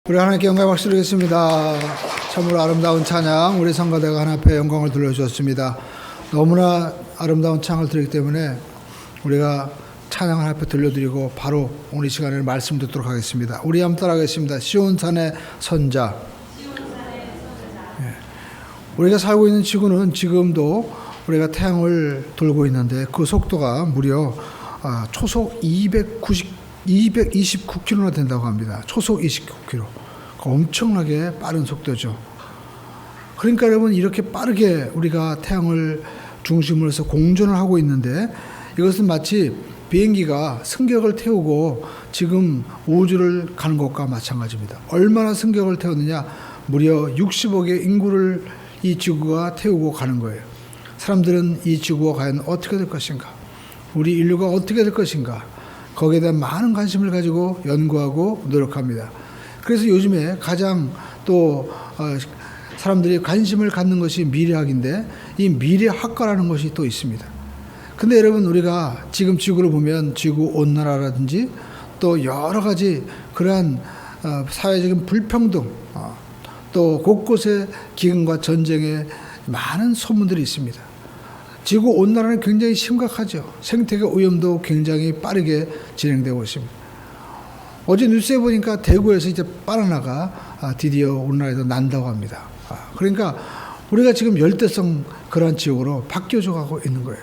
우리 하나님께 영광의 박수를 드리겠습니다. 참으로 아름다운 찬양, 우리 성가대가 하나님 앞에 영광을 돌려주었습니다. 너무나 아름다운 찬양을 드리기 때문에 우리가 찬양을 하나님 앞에 들려드리고 바로 오늘 이 시간에 말씀 듣도록 하겠습니다. 우리 한번 따라하겠습니다. 시온산의 선자. 우리가 살고 있는 지구는 지금도 우리가 태양을 돌고 있는데 그 속도가 무려 초속 229km나 된다고 합니다. 초속 29km. 엄청나게 빠른 속도죠. 그러니까 여러분, 이렇게 빠르게 우리가 태양을 중심으로 해서 공전을 하고 있는데 이것은 마치 비행기가 승객을 태우고 지금 우주를 가는 것과 마찬가지입니다. 얼마나 승객을 태웠느냐? 무려 60억의 인구를 이 지구가 태우고 가는 거예요. 사람들은 이 지구가 과연 어떻게 될 것인가? 우리 인류가 어떻게 될 것인가? 거기에 대한 많은 관심을 가지고 연구하고 노력합니다. 그래서 요즘에 가장 또 사람들이 관심을 갖는 것이 미래학인데 이 미래학과라는 것이 또 있습니다. 근데 여러분, 우리가 지금 지구를 보면 지구 온난화라든지 또 여러 가지 그러한 사회적인 불평등, 또 곳곳에 기근과 전쟁에 많은 소문들이 있습니다. 지구 온난화는 굉장히 심각하죠. 생태계 오염도 굉장히 빠르게 진행되고 있습니다. 어제 뉴스에 보니까 대구에서 이제 바나나가 드디어 우리나라에도 난다고 합니다. 그러니까 우리가 지금 열대성 그러한 지역으로 바뀌어져 가고 있는 거예요.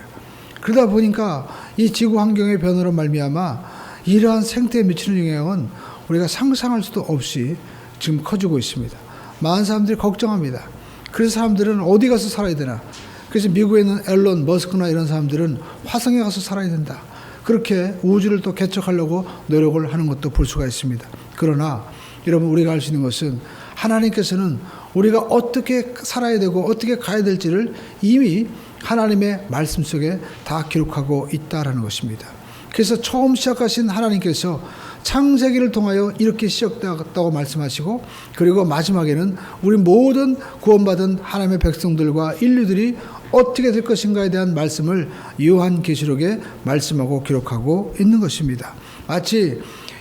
그러다 보니까 이 지구 환경의 변화로 말미암아 이러한 생태에 미치는 영향은 우리가 상상할 수도 없이 지금 커지고 있습니다. 많은 사람들이 걱정합니다. 그래서 사람들은 어디 가서 살아야 되나? 그래서 미국에 있는 앨런 머스크나 이런 사람들은 화성에 가서 살아야 된다. 그렇게 우주를 또 개척하려고 노력을 하는 것도 볼 수가 있습니다. 그러나 여러분, 우리가 알 수 있는 것은 하나님께서는 우리가 어떻게 살아야 되고 어떻게 가야 될지를 이미 하나님의 말씀 속에 다 기록하고 있다라는 것입니다. 그래서 처음 시작하신 하나님께서 창세기를 통하여 이렇게 시작되었다고 말씀하시고, 그리고 마지막에는 우리 모든 구원받은 하나님의 백성들과 인류들이 어떻게 될 것인가에 대한 말씀을 요한계시록에 말씀하고 기록하고 있는 것입니다. 마치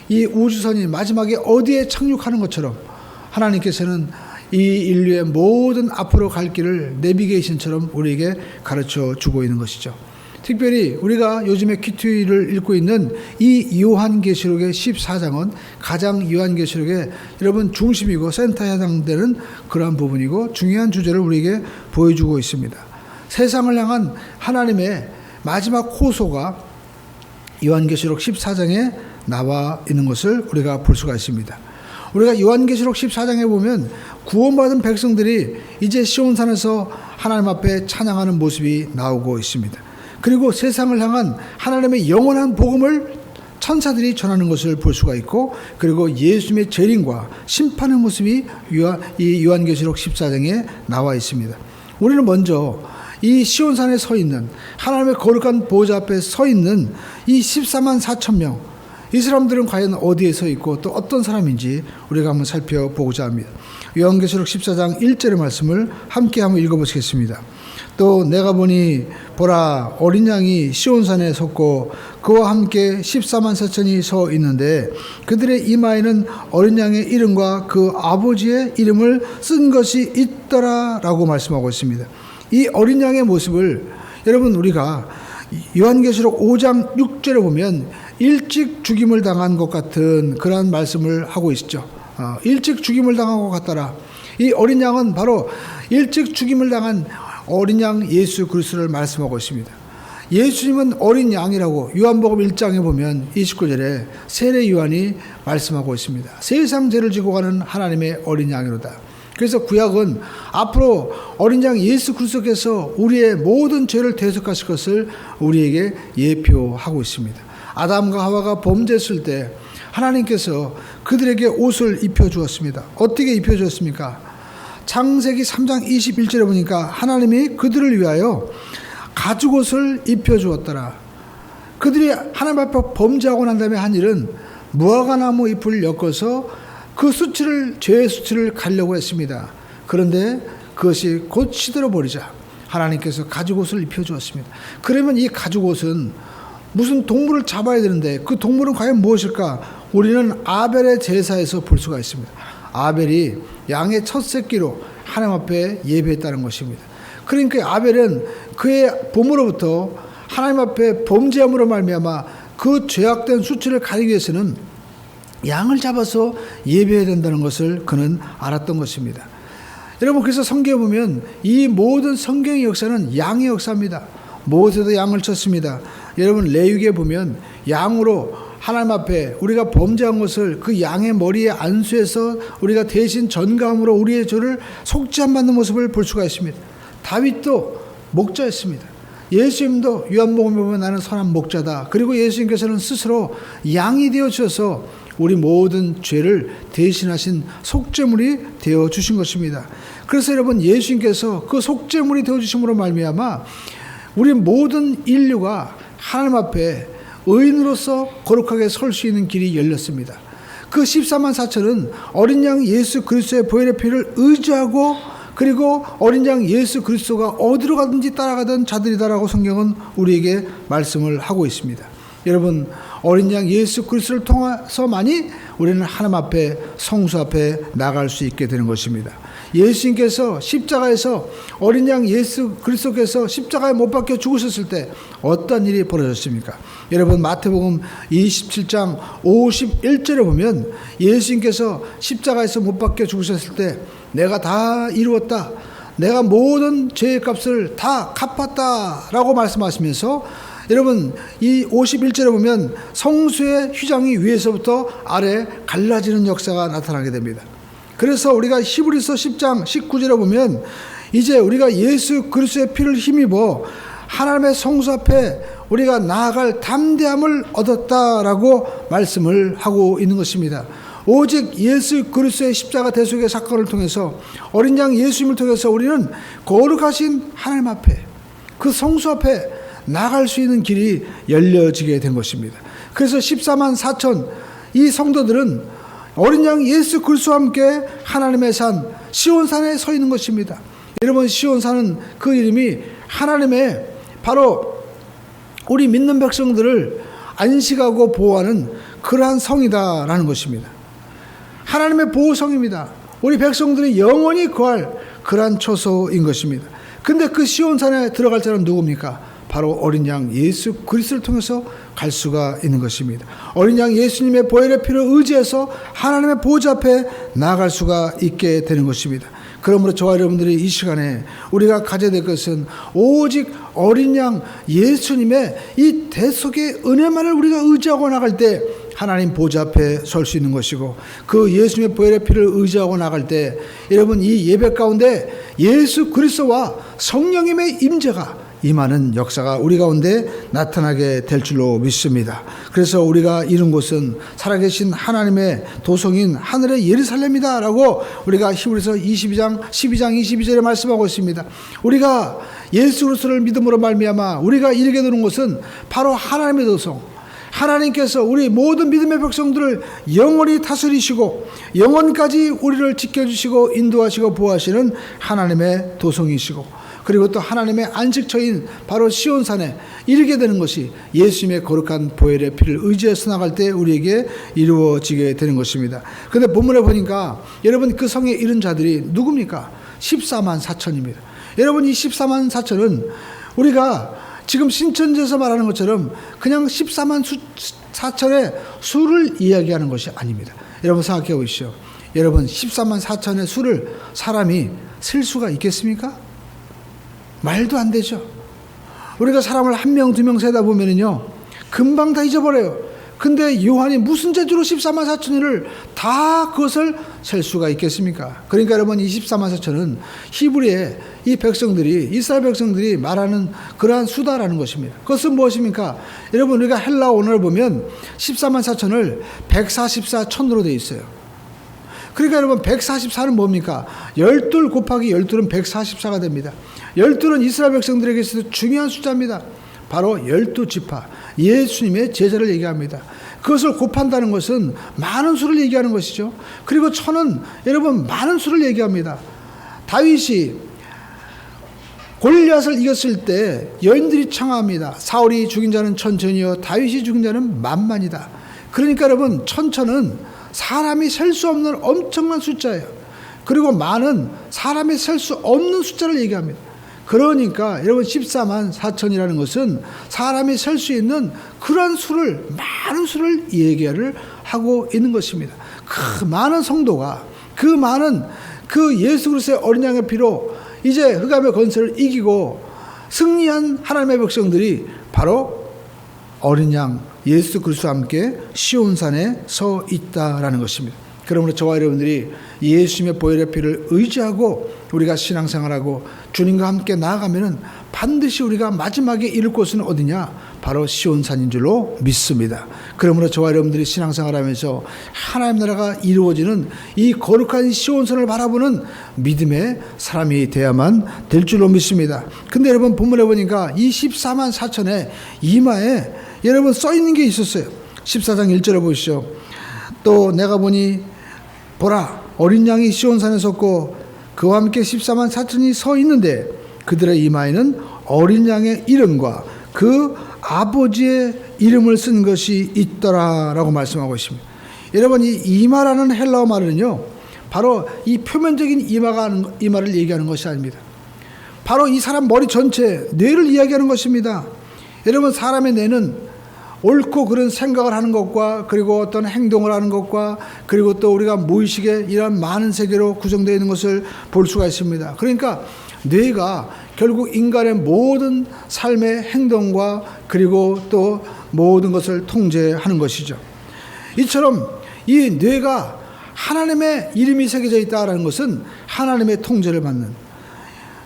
이 우주선이 마지막에 어디에 착륙하는 것처럼 하나님께서는 이 인류의 모든 앞으로 갈 길을 내비게이션처럼 우리에게 가르쳐 주고 있는 것이죠. 특별히 우리가 요즘에 큐티를 읽고 있는 이 요한계시록의 14장은 가장 요한계시록의 여러분 중심이고 센터에 해당되는 그러한 부분이고 중요한 주제를 우리에게 보여주고 있습니다. 세상을 향한 하나님의 마지막 호소가 요한계시록 14장에 나와 있는 것을 우리가 볼 수가 있습니다. 우리가 요한계시록 14장에 보면 구원받은 백성들이 이제 시온산에서 하나님 앞에 찬양하는 모습이 나오고 있습니다. 그리고 세상을 향한 하나님의 영원한 복음을 천사들이 전하는 것을 볼 수가 있고, 그리고 예수님의 재림과 심판의 모습이 이 요한계시록 14장에 나와 있습니다. 우리는 먼저 이 시온산에 서 있는 하나님의 거룩한 보좌 앞에 서 있는 이 14만 4천 명, 이 사람들은 과연 어디에 서 있고 또 어떤 사람인지 우리가 한번 살펴보고자 합니다. 요한계시록 14장 1절의 말씀을 함께 한번 읽어보시겠습니다. 또 내가 보니 보라, 어린 양이 시온산에 섰고 그와 함께 14만 4천이 서 있는데 그들의 이마에는 어린 양의 이름과 그 아버지의 이름을 쓴 것이 있더라 라고 말씀하고 있습니다. 이 어린 양의 모습을 여러분, 우리가 요한계시록 5장 6절에 보면 일찍 죽임을 당한 것 같은 그러한 말씀을 하고 있죠. 일찍 죽임을 당한 것 같더라. 이 어린 양은 바로 일찍 죽임을 당한 어린 양 예수 그리스도를 말씀하고 있습니다. 예수님은 어린 양이라고 요한복음 1장에 보면 29절에 세례 요한이 말씀하고 있습니다. 세상 죄를 지고 가는 하나님의 어린 양이로다. 그래서 구약은 앞으로 어린 양 예수 그리스도께서 우리의 모든 죄를 대속하실 것을 우리에게 예표하고 있습니다. 아담과 하와가 범죄했을 때 하나님께서 그들에게 옷을 입혀주었습니다. 어떻게 입혀주었습니까? 창세기 3장 21절에 보니까 하나님이 그들을 위하여 가죽옷을 입혀주었더라. 그들이 하나님 앞에 범죄하고 난 다음에 한 일은 무화과나무 잎을 엮어서 그 수치를, 죄의 수치를 가려고 했습니다. 그런데 그것이 곧 시들어버리자 하나님께서 가죽옷을 입혀주었습니다. 그러면 이 가죽옷은 무슨 동물을 잡아야 되는데 그 동물은 과연 무엇일까? 우리는 아벨의 제사에서 볼 수가 있습니다. 아벨이 양의 첫 새끼로 하나님 앞에 예배했다는 것입니다. 그러니까 아벨은 그의 부모로부터 하나님 앞에 범죄함으로 말미암아 그 죄악된 수치를 가리기 위해서는 양을 잡아서 예배해야 된다는 것을 그는 알았던 것입니다. 여러분, 그래서 성경에 보면 이 모든 성경의 역사는 양의 역사입니다. 모세도 양을 쳤습니다. 여러분, 레위기에 보면 양으로 하나님 앞에 우리가 범죄한 것을 그 양의 머리에 안수해서 우리가 대신 전감으로 우리의 죄를 속죄함 받는 모습을 볼 수가 있습니다. 다윗도 목자였습니다. 예수님도 요한복음에 보면 나는 선한 목자다. 그리고 예수님께서는 스스로 양이 되어 주셔서 우리 모든 죄를 대신하신 속죄물이 되어 주신 것입니다. 그래서 여러분, 예수님께서 그 속죄물이 되어 주심으로 말미암아 우리 모든 인류가 하나님 앞에 의인으로서 거룩하게 설 수 있는 길이 열렸습니다. 그 14만 4천은 어린 양 예수 그리스도의 보혈의 피를 의지하고 그리고 어린 양 예수 그리스도가 어디로 가든지 따라가던 자들이다라고 성경은 우리에게 말씀을 하고 있습니다. 여러분, 어린 양 예수 그리스도를 통해서만이 우리는 하나님 앞에 성수 앞에 나갈 수 있게 되는 것입니다. 예수님께서 십자가에서 어린 양 예수 그리스도께서 십자가에 못 박혀 죽으셨을 때 어떤 일이 벌어졌습니까? 여러분, 마태복음 27장 51절에 보면 예수님께서 십자가에서 못 박혀 죽으셨을 때 내가 다 이루었다, 내가 모든 죄의 값을 다 갚았다 라고 말씀하시면서 여러분, 이 51절에 보면 성수의 휘장이 위에서부터 아래 갈라지는 역사가 나타나게 됩니다. 그래서 우리가 히브리서 10장 19절에 보면 이제 우리가 예수 그리스도의 피를 힘입어 하나님의 성수 앞에 우리가 나아갈 담대함을 얻었다라고 말씀을 하고 있는 것입니다. 오직 예수 그리스도의 십자가 대속의 사건을 통해서 어린 양 예수님을 통해서 우리는 거룩하신 하나님 앞에 그 성수 앞에 나갈 수 있는 길이 열려지게 된 것입니다. 그래서 14만 4천 이 성도들은 어린 양 예수 그리스도와 함께 하나님의 산 시온산에 서 있는 것입니다. 여러분, 시온산은 그 이름이 하나님의 바로 우리 믿는 백성들을 안식하고 보호하는 그러한 성이다라는 것입니다. 하나님의 보호성입니다. 우리 백성들이 영원히 거할 그러한 초소인 것입니다. 근데 그 시온산에 들어갈 자는 누굽니까? 바로 어린 양 예수 그리스도를 통해서 갈 수가 있는 것입니다. 어린 양 예수님의 보혈의 피를 의지해서 하나님의 보좌 앞에 나아갈 수가 있게 되는 것입니다. 그러므로 저와 여러분들이 이 시간에 우리가 가져야 될 것은 오직 어린 양 예수님의 이 대속의 은혜만을 우리가 의지하고 나갈 때 하나님 보좌 앞에 설 수 있는 것이고, 그 예수님의 보혈의 피를 의지하고 나갈 때 여러분, 이 예배 가운데 예수 그리스도와 성령님의 임재가 임하는 역사가 우리 가운데 나타나게 될 줄로 믿습니다. 그래서 우리가 이룬 곳은 살아계신 하나님의 도성인 하늘의 예루살렘이다 라고 우리가 히브리서 12장 22절에 말씀하고 있습니다. 우리가 예수 그리스도를 믿음으로 말미암아 우리가 이르게 되는 곳은 바로 하나님의 도성, 하나님께서 우리 모든 믿음의 백성들을 영원히 다스리시고 영원까지 우리를 지켜주시고 인도하시고 보호하시는 하나님의 도성이시고, 그리고 또 하나님의 안식처인 바로 시온산에 이르게 되는 것이 예수님의 거룩한 보혈의 피를 의지해서 나갈 때 우리에게 이루어지게 되는 것입니다. 그런데 본문에 보니까 여러분, 그 성에 이른 자들이 누굽니까? 14만 4천입니다. 여러분, 이 14만 4천은 우리가 지금 신천지에서 말하는 것처럼 그냥 14만 4천의 수를 이야기하는 것이 아닙니다. 여러분, 생각해 보십시오. 여러분, 14만 4천의 수를 사람이 셀 수가 있겠습니까? 말도 안 되죠. 우리가 사람을 한 명, 두 명 세다 보면은요, 금방 다 잊어버려요. 근데 요한이 무슨 재주로 14만 4천을 다 그것을 셀 수가 있겠습니까? 그러니까 여러분, 이 14만 4천은 히브리의 이 백성들이, 이스라엘 백성들이 말하는 그러한 수다라는 것입니다. 그것은 무엇입니까? 여러분, 우리가 헬라어 원어를 보면 14만 4천을 144천으로 되어 있어요. 그러니까 여러분, 144는 뭡니까? 12 곱하기 12는 144가 됩니다. 12는 이스라엘 백성들에게 있어서 중요한 숫자입니다. 바로 12지파, 예수님의 제자를 얘기합니다. 그것을 곱한다는 것은 많은 수를 얘기하는 것이죠. 그리고 1000은 여러분, 많은 수를 얘기합니다. 다윗이 골리앗을 이겼을 때 여인들이 청합니다. 사울이 죽인 자는 천천히요, 다윗이 죽인 자는 만만이다. 그러니까 여러분, 천천은 사람이 셀 수 없는 엄청난 숫자예요. 그리고 만은 사람이 셀 수 없는 숫자를 얘기합니다. 그러니까 여러분 14만 4천이라는 것은 사람이 셀 수 있는 그런 수를, 많은 수를 얘기를 하고 있는 것입니다. 그 많은 성도가, 그 많은 그 예수 그리스도의 어린 양의 피로 이제 흑암의 권세를 이기고 승리한 하나님의 백성들이 바로 어린 양 예수 그리스도와 함께 시온산에 서 있다라는 것입니다. 그러므로 저와 여러분들이 예수님의 보혈의 피를 의지하고 우리가 신앙생활하고 주님과 함께 나아가면은 반드시 우리가 마지막에 이룰 곳은 어디냐? 바로 시온산인 줄로 믿습니다. 그러므로 저와 여러분들이 신앙생활하면서 하나님 나라가 이루어지는 이 거룩한 시온산을 바라보는 믿음의 사람이 돼야만 될 줄로 믿습니다. 근데 여러분 본문에 보니까 이 14만 4천의 이마에 여러분 써 있는 게 있었어요. 14장 1절을 보시죠. 또 내가 보니 보라, 어린 양이 시온산에 섰고 그와 함께 14만 4천이 서 있는데 그들의 이마에는 어린 양의 이름과 그 아버지의 이름을 쓴 것이 있더라라고 말씀하고 있습니다. 여러분 이 이마라는 헬라어 말은요, 바로 이 표면적인 이마를 얘기하는 것이 아닙니다. 바로 이 사람 머리 전체, 뇌를 이야기하는 것입니다. 여러분 사람의 뇌는 옳고 그른 생각을 하는 것과 그리고 어떤 행동을 하는 것과 그리고 또 우리가 무의식에 이런 많은 세계로 구성되어 있는 것을 볼 수가 있습니다. 그러니까 뇌가 결국 인간의 모든 삶의 행동과 그리고 또 모든 것을 통제하는 것이죠. 이처럼 이 뇌가 하나님의 이름이 새겨져 있다는 것은 하나님의 통제를 받는,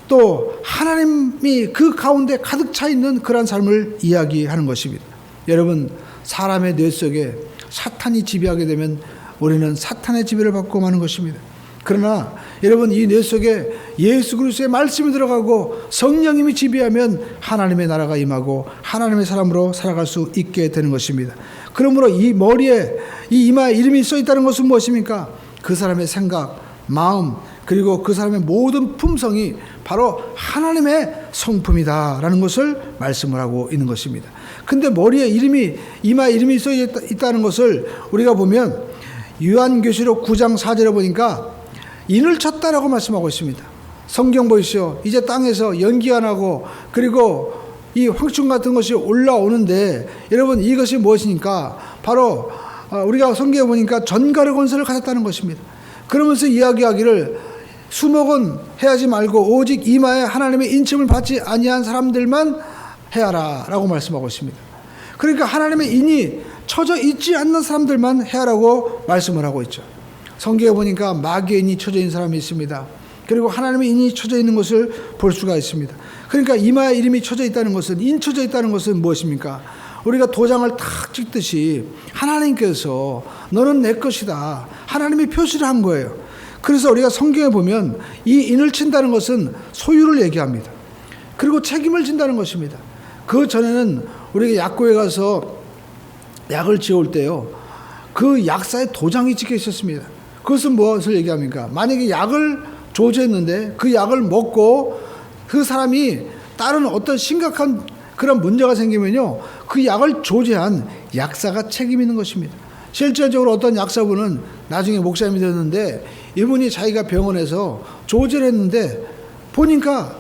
또 하나님이 그 가운데 가득 차 있는 그런 삶을 이야기하는 것입니다. 여러분 사람의 뇌 속에 사탄이 지배하게 되면 우리는 사탄의 지배를 받고 마는 것입니다. 그러나 여러분 이 뇌 속에 예수 그리스도의 말씀이 들어가고 성령님이 지배하면 하나님의 나라가 임하고 하나님의 사람으로 살아갈 수 있게 되는 것입니다. 그러므로 이 머리에 이 이마에 이름이 써 있다는 것은 무엇입니까? 그 사람의 생각, 마음 그리고 그 사람의 모든 품성이 바로 하나님의 성품이다라는 것을 말씀을 하고 있는 것입니다. 근데 머리에 이름이, 이마에 이름이 써 있다는 것을 우리가 보면 요한계시록 9장 4절에 보니까 인을 쳤다라고 말씀하고 있습니다. 성경 보시죠. 이제 땅에서 연기가 나고 그리고 이 황충 같은 것이 올라오는데 여러분 이것이 무엇이니까 바로 우리가 성경에 보니까 전갈의 권세를 가졌다는 것입니다. 그러면서 이야기하기를 수목은 해하지 말고 오직 이마에 하나님의 인침을 받지 아니한 사람들만 해하라 라고 말씀하고 있습니다. 그러니까 하나님의 인이 쳐져 있지 않는 사람들만 해하라고 말씀을 하고 있죠. 성경에 보니까 마귀의 인이 쳐져 있는 사람이 있습니다. 그리고 하나님의 인이 쳐져 있는 것을 볼 수가 있습니다. 그러니까 이마에 이름이 쳐져 있다는 것은, 인 쳐져 있다는 것은 무엇입니까? 우리가 도장을 탁 찍듯이 하나님께서 너는 내 것이다, 하나님이 표시를 한 거예요. 그래서 우리가 성경에 보면 이 인을 친다는 것은 소유를 얘기합니다. 그리고 책임을 진다는 것입니다. 그 전에는 우리가 약국에 가서 약을 지어올 때요, 그 약사의 도장이 찍혀 있었습니다. 그것은 무엇을 얘기합니까? 만약에 약을 조제했는데 그 약을 먹고 그 사람이 다른 어떤 심각한 그런 문제가 생기면요, 그 약을 조제한 약사가 책임 있는 것입니다. 실질적으로 어떤 약사분은 나중에 목사님이 됐는데 이분이 자기가 병원에서 조제를 했는데 보니까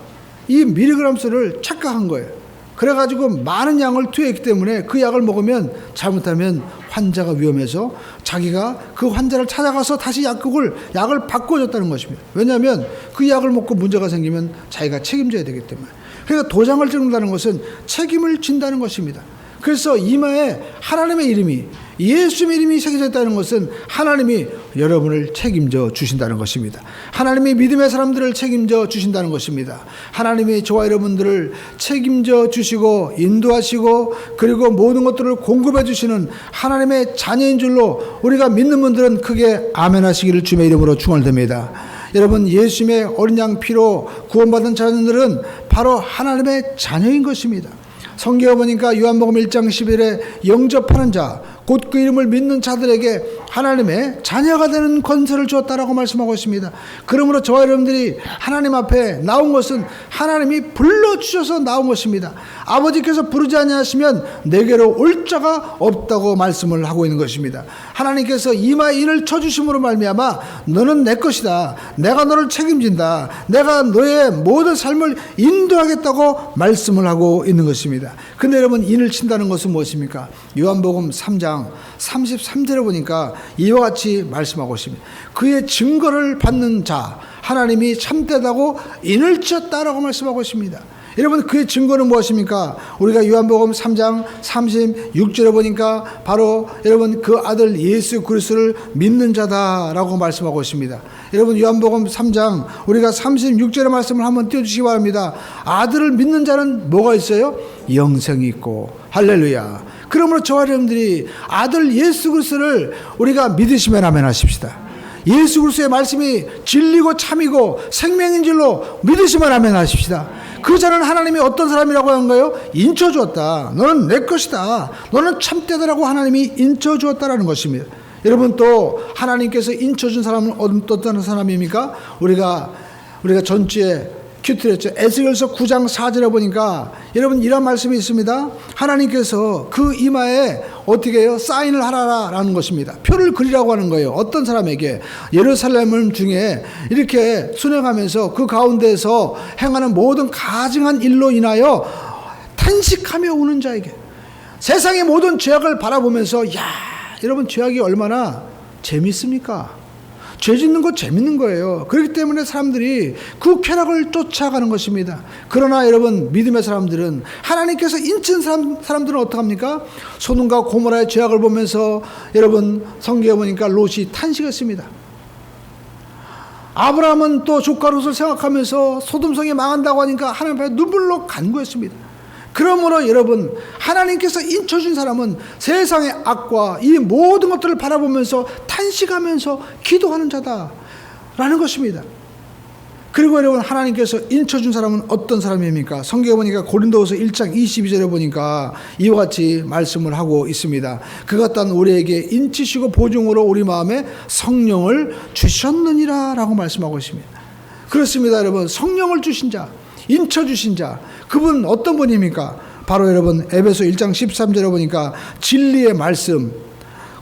이 밀리그램수를 착각한 거예요. 그래가지고 많은 양을 투여했기 때문에 그 약을 먹으면 잘못하면 환자가 위험해서 자기가 그 환자를 찾아가서 다시 약을 바꿔줬다는 것입니다. 왜냐하면 그 약을 먹고 문제가 생기면 자기가 책임져야 되기 때문에. 그러니까 도장을 찍는다는 것은 책임을 진다는 것입니다. 그래서 이마에 하나님의 이름이, 예수님의 이름이 새겨져 있다는 것은 하나님이 여러분을 책임져 주신다는 것입니다. 하나님이 믿음의 사람들을 책임져 주신다는 것입니다. 하나님이 저와 여러분들을 책임져 주시고 인도하시고 그리고 모든 것들을 공급해 주시는 하나님의 자녀인 줄로 우리가 믿는 분들은 크게 아멘 하시기를 주님의 이름으로 축원드립니다. 여러분 예수님의 어린 양 피로 구원받은 자녀들은 바로 하나님의 자녀인 것입니다. 성경에 보니까 요한복음 1장 11에 영접하는 자, 곧 그 이름을 믿는 자들에게 하나님의 자녀가 되는 권세를 주었다라고 말씀하고 있습니다. 그러므로 저와 여러분들이 하나님 앞에 나온 것은 하나님이 불러주셔서 나온 것입니다. 아버지께서 부르지 아니하시면 내게로 올 자가 없다고 말씀을 하고 있는 것입니다. 하나님께서 이마에 인을 쳐주심으로 말미암아 너는 내 것이다, 내가 너를 책임진다, 내가 너의 모든 삶을 인도하겠다고 말씀을 하고 있는 것입니다. 근데 여러분, 인을 친다는 것은 무엇입니까? 요한복음 3장 33절에 보니까 이와 같이 말씀하고 있습니다. 그의 증거를 받는 자, 하나님이 참되다고 인을 치었다라고 말씀하고 있습니다. 여러분, 그의 증거는 무엇입니까? 우리가 요한복음 3장 36절에 보니까 바로 여러분 그 아들 예수 그리스도를 믿는 자다라고 말씀하고 있습니다. 여러분, 요한복음 3장 우리가 36절의 말씀을 한번 띄워주시기 바랍니다. 아들을 믿는 자는 뭐가 있어요? 영생이 있고. 할렐루야. 그러므로 저와 여러분들이 아들 예수 그리스도를 우리가 믿으시면 아멘 하십시다. 예수 그리스도의 말씀이 진리고 참이고 생명인 줄로 믿으시면 아멘 하십시다. 그 자는 하나님이 어떤 사람이라고 하는 거예요? 인쳐주었다. 너는 내 것이다. 너는 참되다라고 하나님이 인쳐주었다라는 것입니다. 여러분, 또 하나님께서 인쳐준 사람은 어떤 사람입니까? 우리가 전주에 큐트를 했죠. 에스겔서 9장 4절에 보니까 여러분 이런 말씀이 있습니다. 하나님께서 그 이마에 어떻게 해요? 사인을 하라라는 것입니다. 표를 그리라고 하는 거예요. 어떤 사람에게? 예루살렘 중에 이렇게 순행하면서 그 가운데서 행하는 모든 가증한 일로 인하여 탄식하며 우는 자에게, 세상의 모든 죄악을 바라보면서 여러분 죄악이 얼마나 재밌습니까? 죄 짓는 거 재밌는 거예요. 그렇기 때문에 사람들이 그 쾌락을 쫓아가는 것입니다. 그러나 여러분, 믿음의 사람들은, 하나님께서 인친 사람들은 어떡합니까? 소돔과 고모라의 죄악을 보면서 여러분 성경에 보니까 롯이 탄식했습니다. 아브라함은 또 조카 롯을 생각하면서 소돔성이 망한다고 하니까 하나님 앞에 눈물로 간구했습니다. 그러므로 여러분, 하나님께서 인쳐준 사람은 세상의 악과 이 모든 것들을 바라보면서 탄식하면서 기도하는 자다라는 것입니다. 그리고 여러분, 하나님께서 인쳐준 사람은 어떤 사람입니까? 성경에 보니까 고린도후서 1장 22절에 보니까 이와 같이 말씀을 하고 있습니다. 그가 또한 우리에게 인치시고 보증으로 우리 마음에 성령을 주셨느니라 라고 말씀하고 있습니다. 그렇습니다. 여러분, 성령을 주신 자, 인쳐주신 자, 그분 어떤 분입니까? 바로 여러분 에베소 1장 13절에 보니까 진리의 말씀,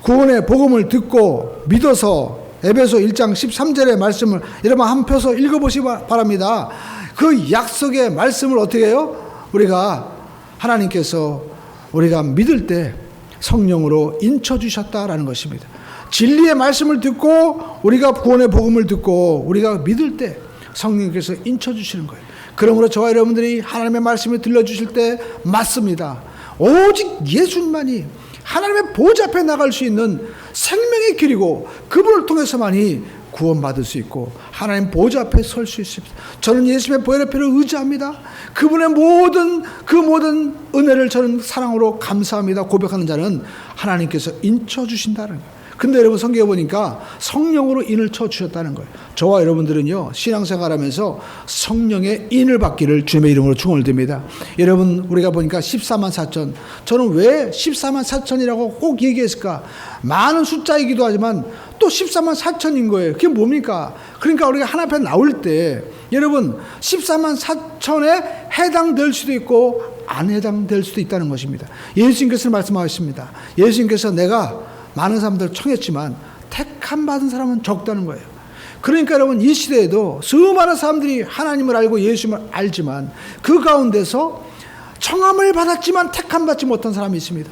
구원의 복음을 듣고 믿어서, 에베소 1장 13절의 말씀을 여러분 한 펴서 읽어보시기 바랍니다. 그 약속의 말씀을 어떻게 해요? 우리가 하나님께서 우리가 믿을 때 성령으로 인쳐주셨다라는 것입니다. 진리의 말씀을 듣고 우리가 구원의 복음을 듣고 우리가 믿을 때 성령께서 인쳐주시는 거예요. 그러므로 저와 여러분들이 하나님의 말씀을 들려주실 때 맞습니다. 오직 예수님만이 하나님의 보좌 앞에 나갈 수 있는 생명의 길이고, 그분을 통해서만이 구원받을 수 있고 하나님 보좌 앞에 설 수 있습니다. 저는 예수님의 보혈의 피를 의지합니다. 그분의 모든 은혜를 저는 사랑으로 감사합니다 고백하는 자는 하나님께서 인쳐주신다는 거예요. 근데 여러분, 성경에 보니까 성령으로 인을 쳐주셨다는 거예요. 저와 여러분들은요, 신앙생활하면서 성령의 인을 받기를 주님의 이름으로 축원을 드립니다. 여러분, 우리가 보니까 14만 4천, 저는 왜 14만 4천이라고 꼭 얘기했을까? 많은 숫자이기도 하지만 또 14만 4천인 거예요. 그게 뭡니까? 그러니까 우리가 하나님 앞에 나올 때 여러분 14만 4천에 해당될 수도 있고 안 해당될 수도 있다는 것입니다. 예수님께서 말씀하셨습니다. 예수님께서 내가 많은 사람들을 청했지만 택함 받은 사람은 적다는 거예요. 그러니까 여러분, 이 시대에도 수많은 사람들이 하나님을 알고 예수님을 알지만 그 가운데서 청함을 받았지만 택함 받지 못한 사람이 있습니다.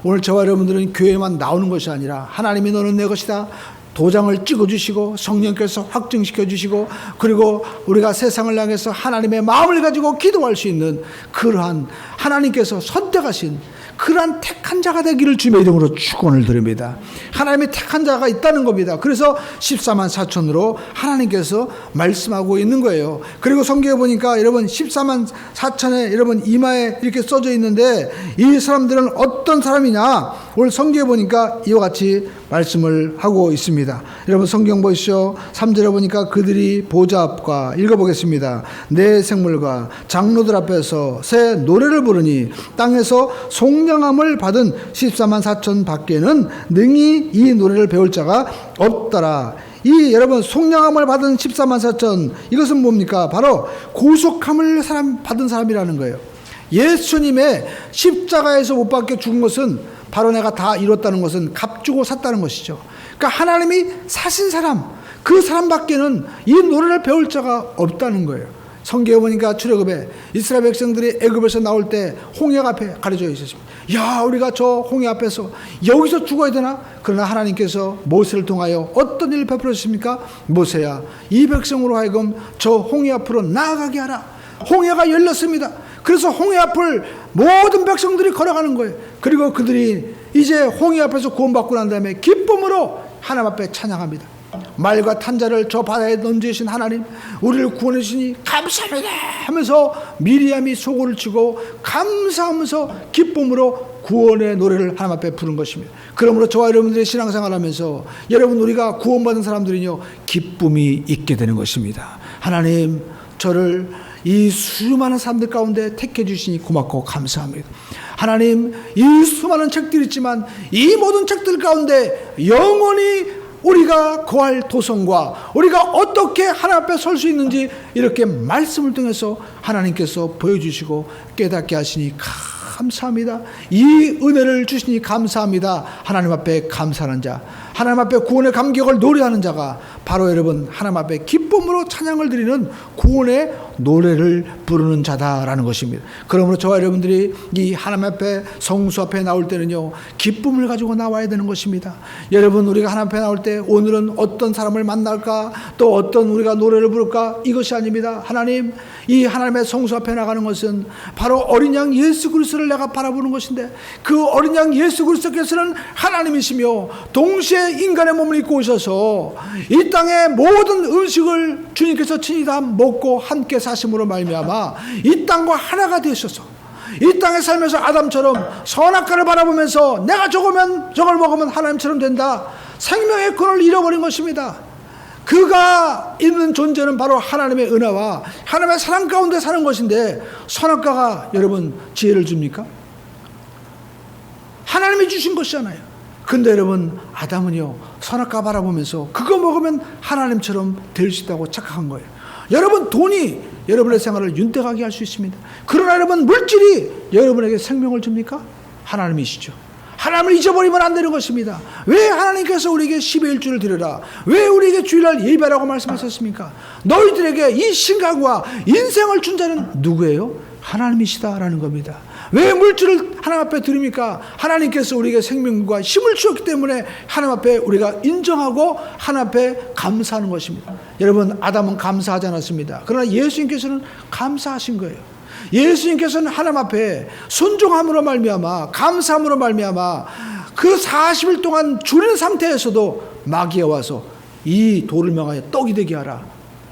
오늘 저와 여러분들은 교회만 나오는 것이 아니라 하나님이 너는 내 것이다 도장을 찍어주시고 성령께서 확증시켜주시고, 그리고 우리가 세상을 향해서 하나님의 마음을 가지고 기도할 수 있는 그러한 하나님께서 선택하신 그러한 택한 자가 되기를 주님의 이름으로 축원을 드립니다. 하나님의 택한 자가 있다는 겁니다. 그래서 14만 4천으로 하나님께서 말씀하고 있는 거예요. 그리고 성경에 보니까 여러분 14만 4천에 여러분 이마에 이렇게 써져 있는데 이 사람들은 어떤 사람이냐? 오늘 성경에 보니까 이와 같이 말씀을 하고 있습니다. 여러분 성경 보시죠. 3절에 보니까 그들이 보좌 앞과 읽어보겠습니다. 내 생물과 장로들 앞에서 새 노래를 부르니 땅에서 송량함을 받은 14만 4천 밖에는 능히 이 노래를 배울 자가 없더라. 이 여러분 송량함을 받은 14만 4천 이것은 뭡니까? 바로 구속함을 받은 사람이라는 거예요. 예수님의 십자가에서 못 박혀 죽은 것은 바로 내가 다 이뤘다는 것은 값주고 샀다는 것이죠. 그러니까 하나님이 사신 사람, 그 사람밖에는 이 노래를 배울 자가 없다는 거예요. 성경에 보니까 출애굽에 이스라엘 백성들이 애굽에서 나올 때 홍해 앞에 가려져 있었습니다. 야, 우리가 저 홍해 앞에서 여기서 죽어야 되나? 그러나 하나님께서 모세를 통하여 어떤 일을 베풀었습니까? 모세야, 이 백성으로 하여금 저 홍해 앞으로 나아가게 하라. 홍해가 열렸습니다. 그래서 홍해 앞을 모든 백성들이 걸어가는 거예요. 그리고 그들이 이제 홍해 앞에서 구원받고 난 다음에 기쁨으로 하나님 앞에 찬양합니다. 말과 탄자를 저 바다에 던지신 하나님, 우리를 구원해 주시니 감사합니다 하면서 미리암이 소고를 치고 감사하면서 기쁨으로 구원의 노래를 하나님 앞에 부른 것입니다. 그러므로 저와 여러분들이 신앙생활하면서 여러분 우리가 구원받은 사람들은요 기쁨이 있게 되는 것입니다. 하나님, 저를 이 수많은 사람들 가운데 택해 주시니 고맙고 감사합니다. 하나님, 이 수많은 책들이 있지만 이 모든 책들 가운데 영원히 우리가 거할 도성과 우리가 어떻게 하나님 앞에 설 수 있는지 이렇게 말씀을 통해서 하나님께서 보여주시고 깨닫게 하시니 감사합니다. 이 은혜를 주시니 감사합니다. 하나님 앞에 감사하는 자, 하나님 앞에 구원의 감격을 노래하는 자가 바로 여러분 하나님 앞에 기쁨으로 찬양을 드리는 구원의 노래를 부르는 자다라는 것입니다. 그러므로 저와 여러분들이 이 하나님 앞에 성수 앞에 나올 때는요 기쁨을 가지고 나와야 되는 것입니다. 여러분, 우리가 하나님 앞에 나올 때 오늘은 어떤 사람을 만날까, 또 어떤 우리가 노래를 부를까, 이것이 아닙니다. 하나님, 이 하나님의 성수 앞에 나가는 것은 바로 어린 양 예수 그리스도를 내가 바라보는 것인데, 그 어린 양 예수 그리스도께서는 하나님이시며 동시에 인간의 몸을 입고 오셔서 이 땅의 모든 음식을 주님께서 친히 다 먹고 함께 사심으로 말미암아 이 땅과 하나가 되셔서 이 땅에 살면서 아담처럼 선악과를 바라보면서 내가 저걸 먹으면 하나님처럼 된다, 생명의 근원을 잃어버린 것입니다. 그가 있는 존재는 바로 하나님의 은혜와 하나님의 사랑 가운데 사는 것인데, 선악과가 여러분 지혜를 줍니까? 하나님이 주신 것이잖아요. 근데 여러분, 아담은요 선악과 바라보면서 그거 먹으면 하나님처럼 될 수 있다고 착각한 거예요. 여러분, 돈이 여러분의 생활을 윤택하게 할 수 있습니다. 그러나 여러분, 물질이 여러분에게 생명을 줍니까? 하나님이시죠. 하나님을 잊어버리면 안 되는 것입니다. 왜 하나님께서 우리에게 10의 1주를 드려라, 왜 우리에게 주일날 예배라고 말씀하셨습니까? 너희들에게 이 신강과 인생을 준 자는 누구예요? 하나님이시다라는 겁니다. 왜 물질을 하나님 앞에 드립니까? 하나님께서 우리에게 생명과 힘을 주셨기 때문에 하나님 앞에 우리가 인정하고 하나님 앞에 감사하는 것입니다. 여러분, 아담은 감사하지 않았습니다. 그러나 예수님께서는 감사하신 거예요. 예수님께서는 하나님 앞에 순종함으로 말미암아, 감사함으로 말미암아 그 40일 동안 줄인 상태에서도 마귀가 와서 이 돌을 명하여 떡이 되게 하라.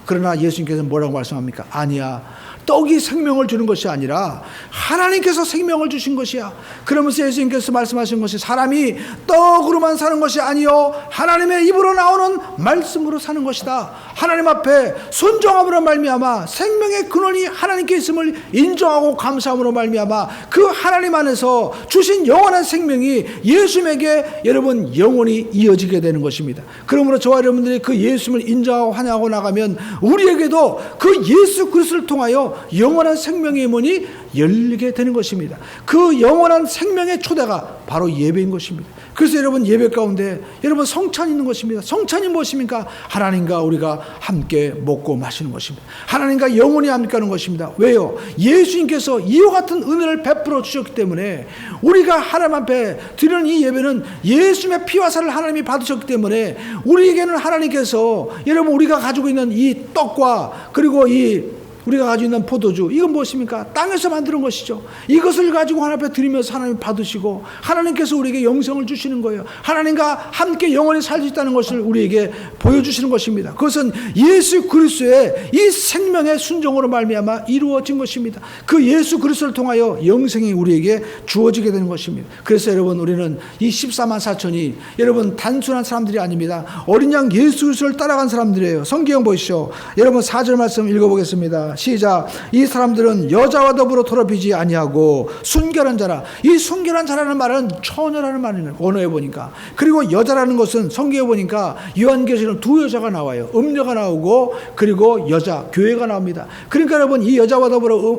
그러나 예수님께서는 뭐라고 말씀합니까? 아니야, 떡이 생명을 주는 것이 아니라 하나님께서 생명을 주신 것이야. 그러면서 예수님께서 말씀하신 것이 사람이 떡으로만 사는 것이 아니요 하나님의 입으로 나오는 말씀으로 사는 것이다. 하나님 앞에 순종함으로 말미암아 생명의 근원이 하나님께 있음을 인정하고 감사함으로 말미암아 그 하나님 안에서 주신 영원한 생명이 예수님에게 여러분 영원히 이어지게 되는 것입니다. 그러므로 저와 여러분들이 그 예수님을 인정하고 환영하고 나가면 우리에게도 그 예수 그리스도를 통하여 영원한 생명의 문이 열리게 되는 것입니다. 그 영원한 생명의 초대가 바로 예배인 것입니다. 그래서 여러분, 예배 가운데 여러분 성찬이 있는 것입니다. 성찬이 무엇입니까? 하나님과 우리가 함께 먹고 마시는 것입니다. 하나님과 영원히 함께 하는 것입니다. 왜요? 예수님께서 이와 같은 은혜를 베풀어 주셨기 때문에 우리가 하나님 앞에 드리는 이 예배는 예수님의 피와 살을 하나님이 받으셨기 때문에 우리에게는 하나님께서 여러분 우리가 가지고 있는 이 떡과 그리고 이 우리가 가지고 있는 포도주, 이건 무엇입니까? 땅에서 만드는 것이죠. 이것을 가지고 하나님 앞에 드리면서 하나님 받으시고 하나님께서 우리에게 영생을 주시는 거예요. 하나님과 함께 영원히 살 수 있다는 것을 우리에게 보여주시는 것입니다. 그것은 예수 그리스도의 이 생명의 순종으로 말미암아 이루어진 것입니다. 그 예수 그리스도를 통하여 영생이 우리에게 주어지게 되는 것입니다. 그래서 여러분, 우리는 이 14만 4천이 여러분 단순한 사람들이 아닙니다. 어린 양 예수 그리스도를 따라간 사람들이에요. 성경 보시죠. 여러분 4절 말씀 읽어보겠습니다. 시작. 이 사람들은 여자와 더불어 더럽히지 아니하고 순결한 자라. 이 순결한 자라는 말은 처녀라는 말이에요. 언어에 보니까. 그리고 여자라는 것은 성경에 보니까 요한계시록 두 여자가 나와요. 음녀가 나오고 그리고 여자, 교회가 나옵니다. 그러니까 여러분, 이 여자와 더불어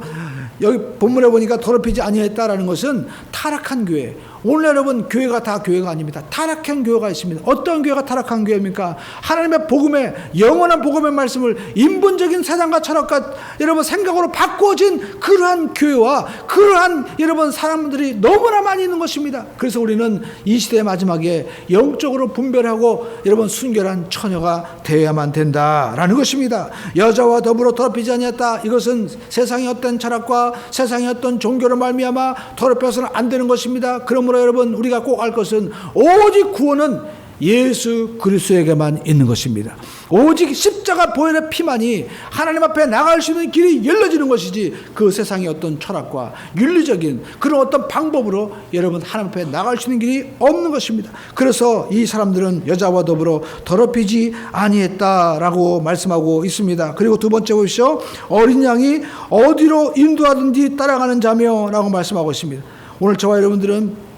여기 본문에 보니까 더럽히지 아니했다라는 것은 타락한 교회. 오늘 여러분, 교회가 다 교회가 아닙니다. 타락한 교회가 있습니다. 어떤 교회가 타락한 교회입니까? 하나님의 복음의, 영원한 복음의 말씀을 인본적인 사상과 철학과 여러분 생각으로 바꿔진 그러한 교회와 그러한 여러분 사람들이 너무나 많이 있는 것입니다. 그래서 우리는 이 시대의 마지막에 영적으로 분별하고 여러분 순결한 처녀가 되어야만 된다라는 것입니다. 여자와 더불어 더럽히지 아니했다. 이것은 세상의 어떤 철학과 세상의 어떤 종교로 말미암아 더럽혀서는 안 되는 것입니다. 그러므로 여러분, 우리가 꼭 알 것은 오직 구원은 예수 그리스도에게만 있는 것입니다. 오직 십자가 보혈의 피만이 하나님 앞에 나갈 수 있는 길이 열려지는 것이지, 그 세상의 어떤 철학과 윤리적인 그런 어떤 방법으로 여러분 하나님 앞에 나갈 수 있는 길이 없는 것입니다. 그래서 이 사람들은 여자와 더불어 더럽히지 아니했다라고 말씀하고 있습니다. 그리고 두 번째 보십시오. 어린 양이 어디로 인도하든지 따라가는 자며 라고 말씀하고 있습니다. 오늘 저와 여러분들은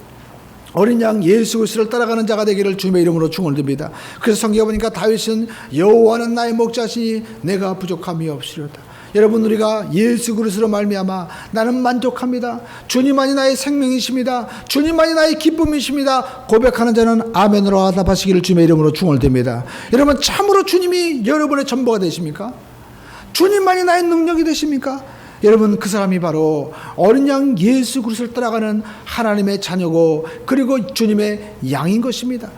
어린 양 예수 그리스도를 따라가는 자가 되기를 주님의 이름으로 축원드립니다. 그래서 성경에 보니까 다윗은 여호와는 나의 목자시니 내가 부족함이 없으리로다. 여러분, 우리가 예수 그리스도로 말미암아 나는 만족합니다. 주님만이 나의 생명이십니다. 주님만이 나의 기쁨이십니다. 고백하는 자는 아멘으로 화답하시기를 주님의 이름으로 축원드립니다. 여러분, 참으로 주님이 여러분의 전부가 되십니까? 주님만이 나의 능력이 되십니까? 여러분, 그 사람이 바로 어린 양 예수 그리스도를 따라가는 하나님의 자녀고 그리고 주님의 양인 것입니다.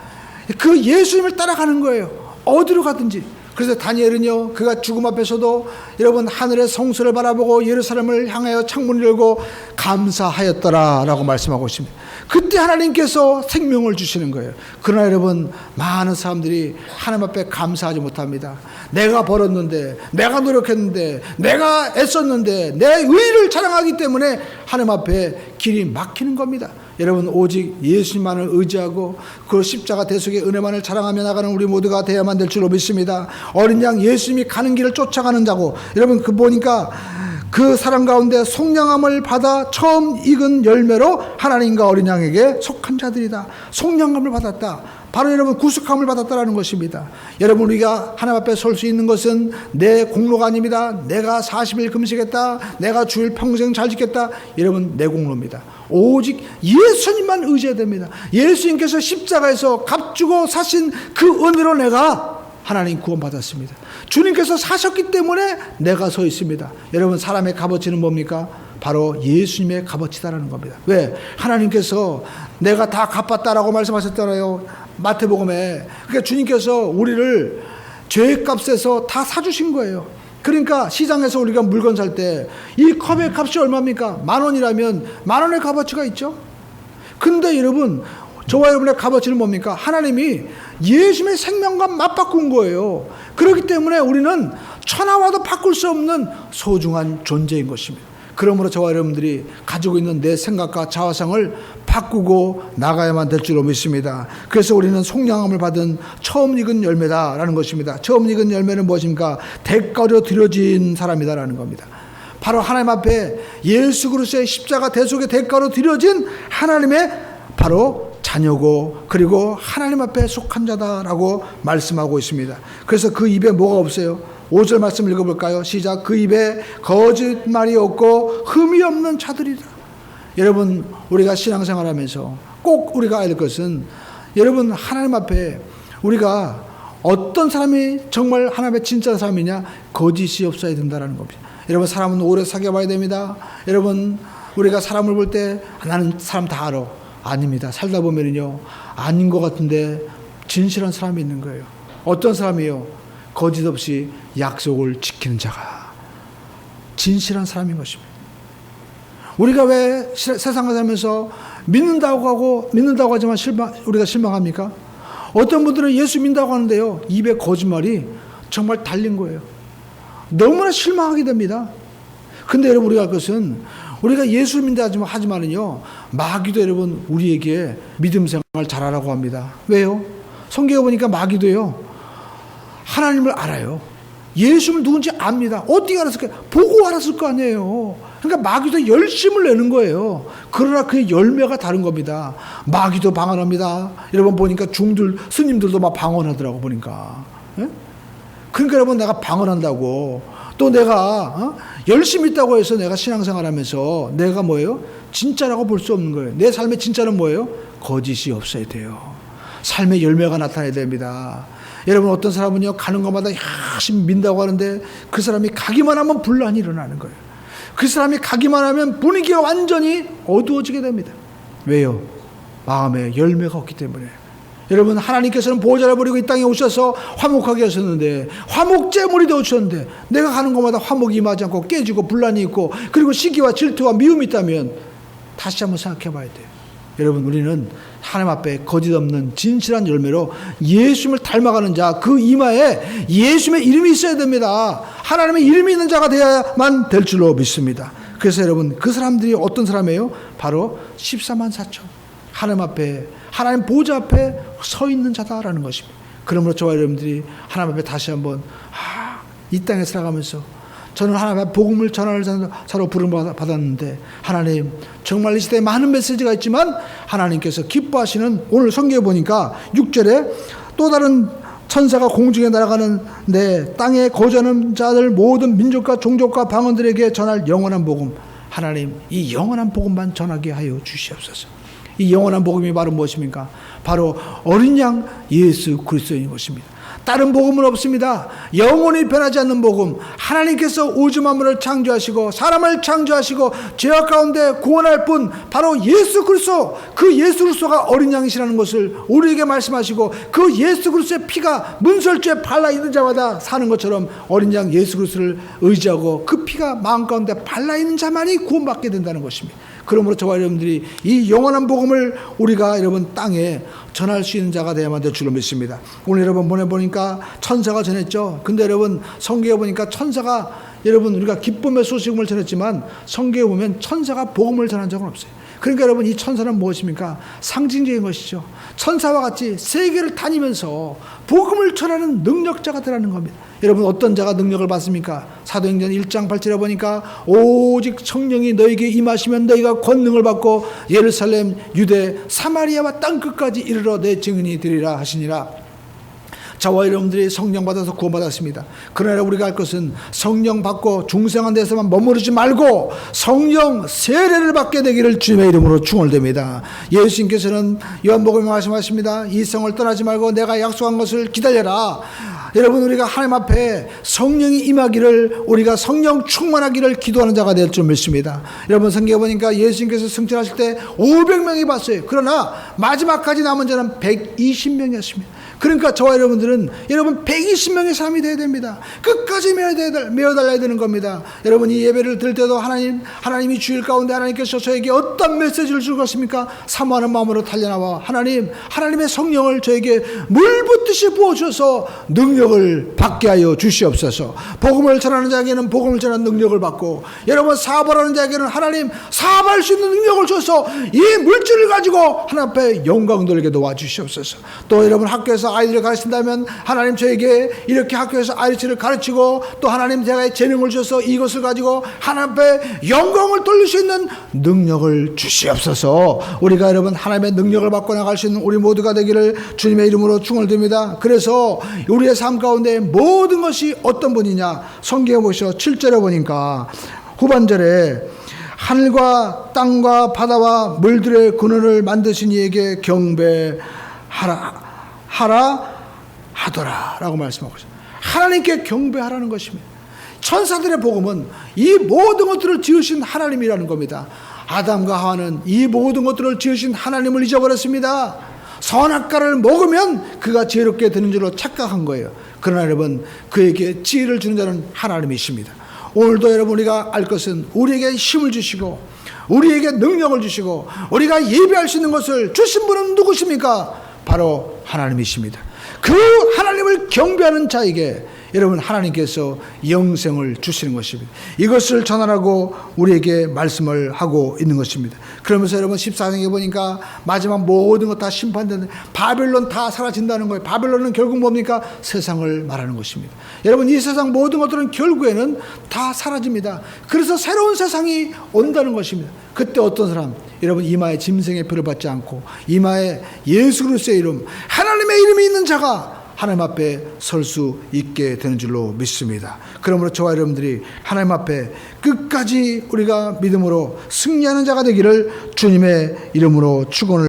그 예수님을 따라가는 거예요. 어디로 가든지. 그래서 다니엘은요, 그가 죽음 앞에서도 여러분 하늘의 성소를 바라보고 예루살렘을 향하여 창문을 열고 감사하였더라 라고 말씀하고 있습니다. 그때 하나님께서 생명을 주시는 거예요. 그러나 여러분, 많은 사람들이 하나님 앞에 감사하지 못합니다. 내가 벌었는데, 내가 노력했는데, 내가 애썼는데, 내 의를 자랑하기 때문에 하나님 앞에 길이 막히는 겁니다. 여러분, 오직 예수님만을 의지하고 그 십자가 대속의 은혜만을 자랑하며 나가는 우리 모두가 되어야만 될 줄로 믿습니다. 어린 양 예수님이 가는 길을 쫓아가는 자고, 여러분 그 보니까 그 사람 가운데 속량함을 받아 처음 익은 열매로 하나님과 어린 양에게 속한 자들이다. 속량함을 받았다. 바로 여러분 구속함을 받았다라는 것입니다. 여러분, 우리가 하나님 앞에 설 수 있는 것은 내 공로가 아닙니다. 내가 40일 금식했다, 내가 주일 평생 잘 지켰다, 여러분 내 공로입니다. 오직 예수님만 의지해야 됩니다. 예수님께서 십자가에서 값주고 사신 그 은혜로 내가 하나님 구원받았습니다. 주님께서 사셨기 때문에 내가 서 있습니다. 여러분, 사람의 값어치는 뭡니까? 바로 예수님의 값어치다라는 겁니다. 왜? 하나님께서 내가 다 갚았다라고 말씀하셨잖아요, 마태복음에. 그러니까 주님께서 우리를 죄값에서 다 사주신 거예요. 그러니까 시장에서 우리가 물건 살 때 이 컵의 값이 얼마입니까? 10,000원이라면 10,000원의 값어치가 있죠. 근데 여러분, 저와 여러분의 값어치는 뭡니까? 하나님이 예수님의 생명과 맞바꾼 거예요. 그렇기 때문에 우리는 천하와도 바꿀 수 없는 소중한 존재인 것입니다. 그러므로 저와 여러분들이 가지고 있는 내 생각과 자화상을 바꾸고 나가야만 될 줄로 믿습니다. 그래서 우리는 속량함을 받은 처음 익은 열매다라는 것입니다. 처음 익은 열매는 무엇입니까? 대가로 드려진 사람이다라는 겁니다. 바로 하나님 앞에 예수 그리스도의 십자가 대속의 대가로 드려진 하나님의 바로 자녀고 그리고 하나님 앞에 속한 자다라고 말씀하고 있습니다. 그래서 그 입에 뭐가 없어요? 5절 말씀 읽어볼까요? 시작. 그 입에 거짓말이 없고 흠이 없는 자들이다. 여러분, 우리가 신앙생활하면서 꼭 우리가 알 것은, 여러분 하나님 앞에 우리가 어떤 사람이 정말 하나님의 진짜 사람이냐? 거짓이 없어야 된다는 겁니다. 여러분, 사람은 오래 사귀어봐야 됩니다. 여러분, 우리가 사람을 볼 때 나는 사람 다 알아. 아닙니다. 살다 보면요, 아닌 것 같은데 진실한 사람이 있는 거예요. 어떤 사람이요? 거짓 없이 약속을 지키는 자가. 진실한 사람인 것입니다. 우리가 왜 세상을 살면서 믿는다고 하지만 우리가 실망합니까? 어떤 분들은 예수 믿는다고 하는데요, 입에 거짓말이 정말 달린 거예요. 너무나 실망하게 됩니다. 근데 여러분, 우리가 할 것은, 우리가 예수 믿는다 하지만은요, 마귀도 여러분 우리에게 믿음 생활 잘하라고 합니다. 왜요? 성경에 보니까 마귀도요, 하나님을 알아요. 예수를 누군지 압니다. 어떻게 알았을까요? 보고 알았을 거 아니에요. 그러니까 마귀도 열심을 내는 거예요. 그러나 그의 열매가 다른 겁니다. 마귀도 방언합니다. 여러분 보니까 스님들도 막 방언하더라고 보니까. 예? 그러니까 여러분, 내가 방언한다고, 또 내가 열심히 있다고 해서 내가 신앙생활하면서 내가 뭐예요? 진짜라고 볼 수 없는 거예요. 내 삶의 진짜는 뭐예요? 거짓이 없어야 돼요. 삶의 열매가 나타나야 됩니다. 여러분, 어떤 사람은요, 가는 곳마다 열심히 민다고 하는데 그 사람이 가기만 하면 분란이 일어나는 거예요. 그 사람이 가기만 하면 분위기가 완전히 어두워지게 됩니다. 왜요? 마음에 열매가 없기 때문에. 여러분, 하나님께서는 보호자를 버리고 이 땅에 오셔서 화목하게 하셨는데, 화목제물이 되어주셨는데, 내가 가는 곳마다 화목이 임하지 않고 깨지고 분란이 있고, 그리고 시기와 질투와 미움이 있다면 다시 한번 생각해 봐야 돼요. 여러분, 우리는 하나님 앞에 거짓 없는 진실한 열매로 예수님을 닮아가는 자, 그 이마에 예수님의 이름이 있어야 됩니다. 하나님의 이름이 있는 자가 되어야만 될 줄로 믿습니다. 그래서 여러분, 그 사람들이 어떤 사람이에요? 바로 14만 4천. 하나님 앞에, 하나님 보좌 앞에 서 있는 자다라는 것입니다. 그러므로 저와 여러분들이 하나님 앞에 다시 한번 이 땅에 살아가면서, 저는 하나님 앞에 복음을 전하는 자로 부름을 받았는데, 하나님, 정말 이 시대에 많은 메시지가 있지만 하나님께서 기뻐하시는, 오늘 성경에 보니까 6절에 또 다른 천사가 공중에 날아가는 내 땅에 거주하는 자들 모든 민족과 종족과 방언들에게 전할 영원한 복음, 하나님, 이 영원한 복음만 전하게 하여 주시옵소서. 이 영원한 복음이 바로 무엇입니까? 바로 어린 양 예수 그리스도인 것입니다. 다른 복음은 없습니다. 영원히 변하지 않는 복음, 하나님께서 우주 만물을 창조하시고 사람을 창조하시고 죄악 가운데 구원할 분, 바로 예수 그리스도, 그 예수 그리스도가 어린 양이시라는 것을 우리에게 말씀하시고, 그 예수 그리스도의 피가 문설주에 발라 있는 자마다 사는 것처럼 어린 양 예수 그리스도를 의지하고 그 피가 마음 가운데 발라 있는 자만이 구원받게 된다는 것입니다. 그러므로 저와 여러분들이 이 영원한 복음을 우리가 여러분 땅에 전할 수 있는 자가 되어야만 될 줄로 믿습니다. 오늘 여러분 보내보니까 천사가 전했죠. 근데 여러분, 성경에 보니까 천사가, 여러분 우리가 기쁨의 소식을 전했지만 성경에 보면 천사가 복음을 전한 적은 없어요. 그러니까 여러분, 이 천사는 무엇입니까? 상징적인 것이죠. 천사와 같이 세계를 다니면서 복음을 전하는 능력자가 되라는 겁니다. 여러분, 어떤 자가 능력을 받습니까? 사도행전 1장 8절에 보니까 오직 성령이 너에게 임하시면 너희가 권능을 받고 예루살렘, 유대, 사마리아와 땅끝까지 이르러 내 증인이 되리라 하시니라. 저와 여러분들이 성령 받아서 구원받았습니다. 그러나 우리가 할 것은 성령 받고 중생한 데서만 머무르지 말고 성령 세례를 받게 되기를 주님의 이름으로 축원드립니다. 예수님께서는 요한복음에 말씀하십니다. 이 성을 떠나지 말고 내가 약속한 것을 기다려라. 여러분, 우리가 하나님 앞에 성령이 임하기를, 우리가 성령 충만하기를 기도하는 자가 될 줄 믿습니다. 여러분, 성경에 보니까 예수님께서 승천하실 때 500명이 봤어요. 그러나 마지막까지 남은 자는 120명이었습니다. 그러니까 저와 여러분들은 여러분 120명의 삶이 되어야 됩니다. 끝까지 메어달라야 되는 겁니다. 여러분, 이 예배를 드릴 때도 하나님이 주일 가운데 하나님께서 저에게 어떤 메시지를 줄 것입니까? 사모하는 마음으로 달려나와 하나님의 성령을 저에게 물붓듯이 부어주셔서 능력을 받게 하여 주시옵소서. 복음을 전하는 자에게는 복음을 전하는 능력을 받고, 여러분 사업하는 자에게는 하나님 사업할 수 있는 능력을 주셔서 이 물질을 가지고 하나님 앞에 영광 돌리게 도와주시옵소서. 또 여러분, 학교에서 아이들을 가르친다면 하나님 저에게 이렇게 학교에서 아이들을 가르치고, 또 하나님 제가 재능을 주셔서 이것을 가지고 하나님 앞에 영광을 돌릴 수 있는 능력을 주시옵소서. 우리가 여러분 하나님의 능력을 받고 나갈 수 있는 우리 모두가 되기를 주님의 이름으로 축원드립니다. 그래서 우리의 삶 가운데 모든 것이 어떤 분이냐, 성경에 보시죠. 7절에 보니까 후반절에 하늘과 땅과 바다와 물들의 근원을 만드신 이에게 경배하라 하더라 라고 말씀하고 있습니다. 하나님께 경배하라는 것입니다. 천사들의 복음은 이 모든 것들을 지으신 하나님이라는 겁니다. 아담과 하와는 이 모든 것들을 지으신 하나님을 잊어버렸습니다. 선악과를 먹으면 그가 지혜롭게 되는 줄로 착각한 거예요. 그러나 여러분, 그에게 지혜를 주는 자는 하나님이십니다. 오늘도 여러분 우리가 알 것은 우리에게 힘을 주시고 우리에게 능력을 주시고 우리가 예배할 수 있는 것을 주신 분은 누구십니까? 바로 하나님이십니다. 그 하나님을 경배하는 자에게 여러분 하나님께서 영생을 주시는 것입니다. 이것을 전하라고 우리에게 말씀을 하고 있는 것입니다. 그러면서 여러분 14장에 보니까 마지막 모든 것 다 심판되는 바벨론 다 사라진다는 거예요. 바벨론은 결국 뭡니까? 세상을 말하는 것입니다. 여러분 이 세상 모든 것들은 결국에는 다 사라집니다. 그래서 새로운 세상이 온다는 것입니다. 그때 어떤 사람, 여러분 이마에 짐승의 표를 받지 않고 이마에 예수 그리스도의 이름, 하나님의 이름이 있는 자가 하나님 앞에 설 수 있게 되는 줄로 믿습니다. 그러므로 저와 여러분들이 하나님 앞에 끝까지 우리가 믿음으로 승리하는 자가 되기를 주님의 이름으로 축원을